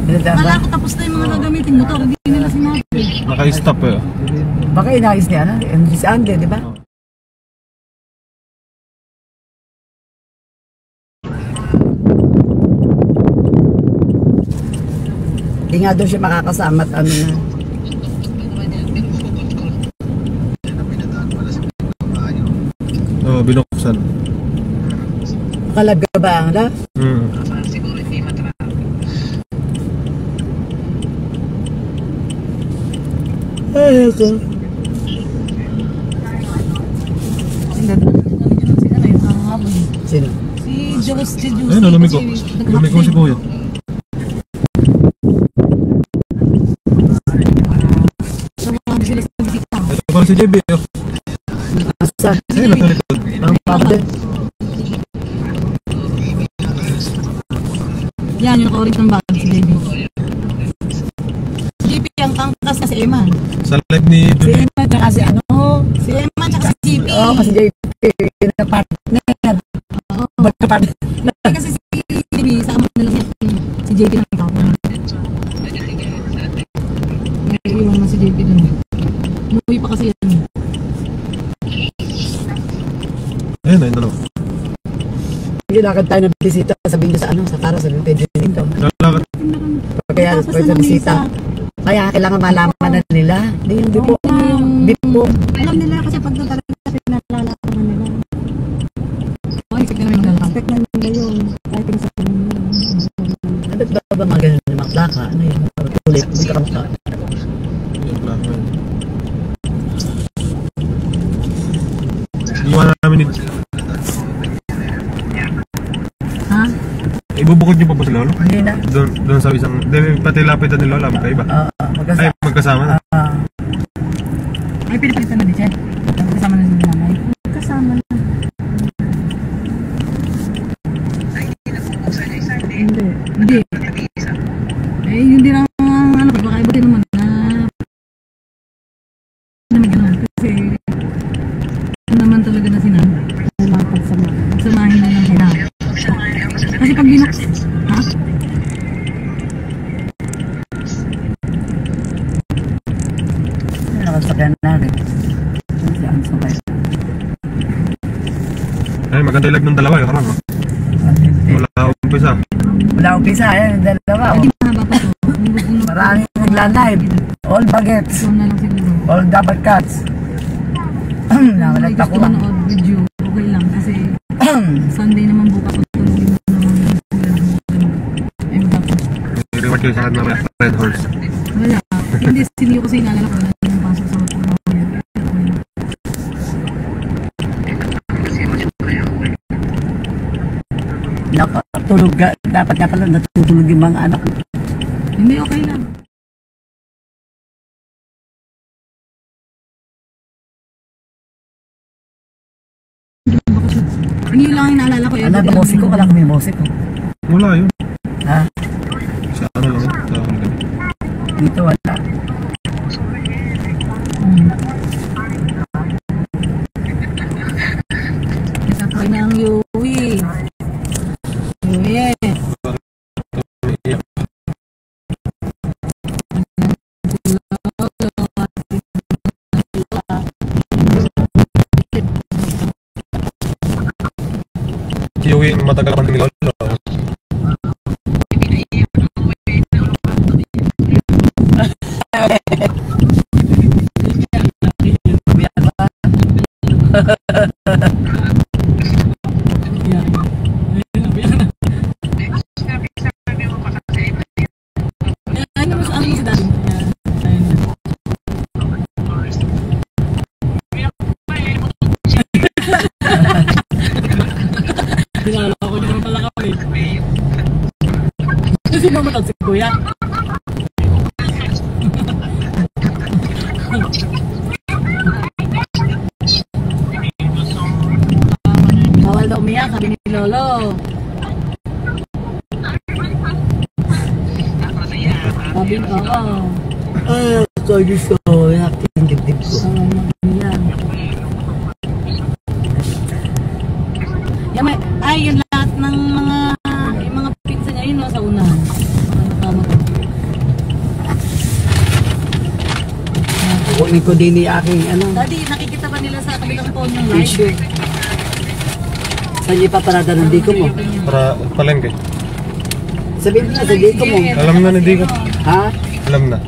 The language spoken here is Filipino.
Wala ko tapos na yung mga gagamitin motor, hindi nila sinabi. Naka-stop eh. Baka inayos niya na, si Andy, di ba? Hindi nga doon siya makakasama at ano na. Oo, binuksan. Kalab ka ba ang la? Ay, ako. Sino? Si Diyos, si Diyos. Ayun, lumiko. Lumiko si Kuya. Ito pala si JB. Asa? Ayun, nasa likod. Ang pabde. Yan, yung naka-orange ng bag si JB. JB ang tangkas na si Eman. Sa live ni Si Emma tsaka si ano? Si Eman tsaka si JB. Oo, kasi JP yun na partner. Oo. Magka-partner. Kasi si JB, sama nila si JB ng tao. Naiiwan na si JB dun. Umuwi pa kasi yan. ayun, ayun, dalawa. Hindi lakad tayo ng bisita. Sabihin niyo sa ano, sa Tara, sabihin pwede dito. Lalakad. Kaya pwede sa bisita. Kaya kailangan malaman na nila. Hindi yung bipo. Bipo. Alam nila kasi pag doon talaga pinalalaman nila. Oh, expect na nila. Expect na nila yun. Typing sa kanila. Ano ba mga ganun na mga plaka? Ano yun? Tulit. Hindi ka kamukha. Iwan namin ni... Ha? Ibubukod niyo pa ba si Lolo? Hindi na. Doon sa isang... Pati lapitan ni Lola, magkaiba. Ay, magkasama na. Ay, pinapalitan na din siya. Kasama na sa nanay. Kasama na. Hindi. Eh, hindi lang ano, pagkakaibutin naman na may ganun. Kasi ano naman talaga na sinanay. Pagsamahin na lang sila. Kasi pag binuks, ha? Nakasakyan natin. Saan sabay? Ay, maganda ilag ng dalawa, yung karang. Wala umpisa. Wala umpisa. Ayan, dalawa. Hindi mahaba pa to. Maraming nagla-live. All bagets. Ito na lang siguro. All double cuts. Kung gusto manood video, okay lang. Kasi Sunday naman bukas. Tulungin mo naman. Ay, magkakos. I-reward kayo sa akin na Red Horse. Wala. Hindi, siniyo kasi inalala ko na yung pasok sa mga nakatulog ka. Dapat nga pala natutulog yung mga anak. Hindi, okay lang. Hindi lang yung naalala ko. Ano ba musiko? Kala ko may musiko. Wala yun. Ha? Sa ano lang. Sa ano lang. Dito wala. Nasakay na ang Yui. Yui. Yung matagal naman ni Lolo. Pinala ko din naman pala kami. Kasi mamatag si Kuya. Bawal daw umiyak, sabi ni Lolo. Sabi ko, Ay, so gusto ko. Yung dibdib ko. yan. Yan, ay, yung lahat ng mga pinsan niya, yun no, sa unahan. Ano, tama ko. kunin ko din ni aking ano, Daddy, nakikita ba nila sa kabilang phone yung live? t-shirt. Saan niyo paparada ng diko mo? Para palengke. Sabihin mo na sa diko mo. Alam na ni Dico. Ha? Alam na.